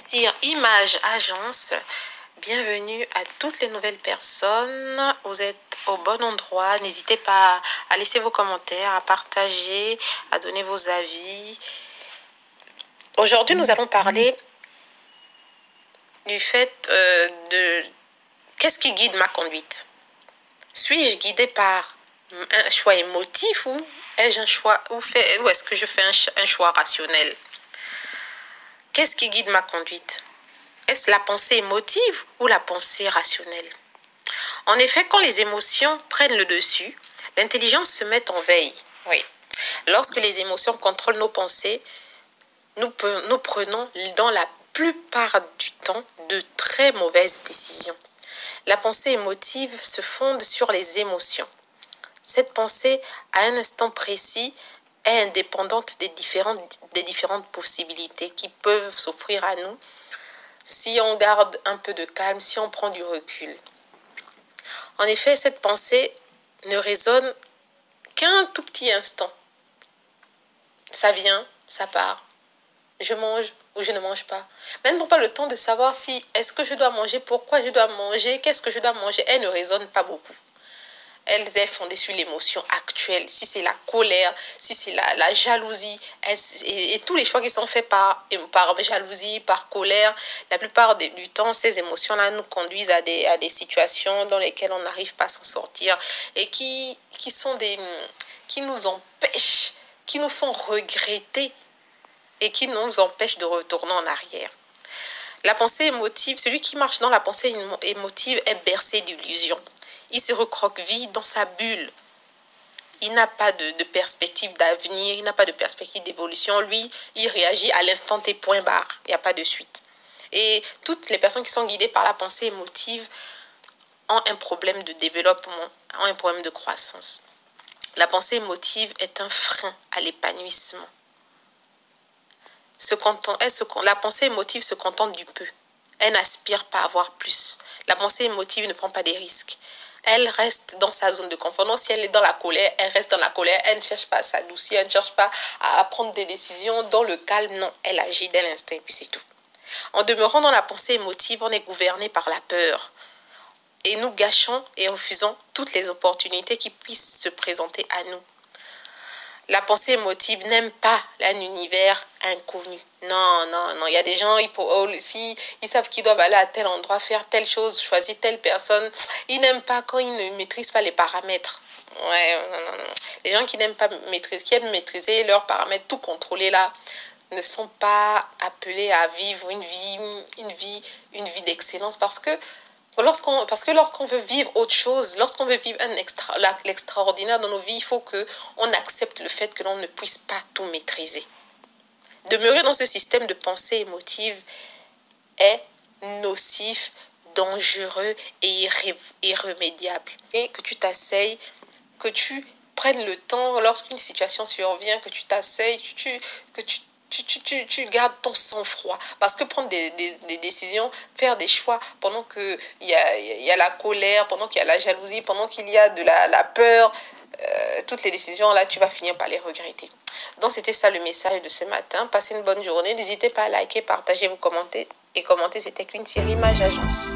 Sur Image Agence, bienvenue à toutes les nouvelles personnes. Vous êtes au bon endroit. N'hésitez pas à laisser vos commentaires, à partager, à donner vos avis. Aujourd'hui, nous allons parler du fait de qu'est-ce qui guide ma conduite. Suis-je guidée par un choix émotif ou ai-je un choix ou est-ce que je fais un choix rationnel? Qu'est-ce qui guide ma conduite? Est-ce la pensée émotive ou la pensée rationnelle? En effet, quand les émotions prennent le dessus, l'intelligence se met en veille. Oui. Lorsque les émotions contrôlent nos pensées, nous prenons dans la plupart du temps de très mauvaises décisions. La pensée émotive se fonde sur les émotions. Cette pensée, à un instant précis, est indépendante des différentes possibilités qui peuvent s'offrir à nous si on garde un peu de calme, si on prend du recul. En effet, cette pensée ne résonne qu'un tout petit instant. Ça vient, ça part. Je mange ou je ne mange pas. Mais elle ne prend pas le temps de savoir si est-ce que je dois manger, pourquoi je dois manger, qu'est-ce que je dois manger. Elle ne résonne pas beaucoup. Elle est fondée sur l'émotion actuelle. Si c'est la colère, si c'est la jalousie, et tous les choix qui sont faits par jalousie, par colère, la plupart du temps, ces émotions-là nous conduisent à des situations dans lesquelles on n'arrive pas à s'en sortir et qui nous empêchent, qui nous font regretter et qui nous empêchent de retourner en arrière. La pensée émotive, celui qui marche dans la pensée émotive est bercé d'illusions. Il se recroqueville dans sa bulle. Il n'a pas de perspective d'avenir, il n'a pas de perspective d'évolution. Lui, il réagit à l'instant T, point barre. Il n'y a pas de suite. Et toutes les personnes qui sont guidées par la pensée émotive ont un problème de développement, ont un problème de croissance. La pensée émotive est un frein à l'épanouissement. La pensée émotive se contente du peu. Elle n'aspire pas à avoir plus. La pensée émotive ne prend pas des risques. Elle reste dans sa zone de confort. Non, si elle est dans la colère, elle reste dans la colère. Elle ne cherche pas à s'adoucir, elle ne cherche pas à prendre des décisions dans le calme. Non, elle agit dès l'instant et puis c'est tout. En demeurant dans la pensée émotive, on est gouverné par la peur. Et nous gâchons et refusons toutes les opportunités qui puissent se présenter à nous. La pensée émotive n'aime pas un univers inconnu. Non, non, non. Il y a des gens, ils savent qu'ils doivent aller à tel endroit, faire telle chose, choisir telle personne. Ils n'aiment pas quand ils ne maîtrisent pas les paramètres. Ouais, non, non, non. Les gens qui n'aiment pas maîtriser, qui aiment maîtriser leurs paramètres, tout contrôler là, ne sont pas appelés à vivre une vie d'excellence parce que lorsqu'on veut vivre autre chose, lorsqu'on veut vivre l'extraordinaire dans nos vies, il faut qu'on accepte le fait que l'on ne puisse pas tout maîtriser. Demeurer dans ce système de pensée émotive est nocif, dangereux et irrémédiable. Et que tu t'asseyes, que tu prennes le temps lorsqu'une situation survient, que tu t'asseyes, que tu gardes ton sang-froid. Parce que prendre des décisions, faire des choix pendant qu'il y a la colère, pendant qu'il y a la jalousie, pendant qu'il y a de la peur, toutes les décisions là, tu vas finir par les regretter. Donc c'était ça le message de ce matin. Passez une bonne journée. N'hésitez pas à liker, partager, vous commenter. Et commenter, c'était qu'une série Image Agence.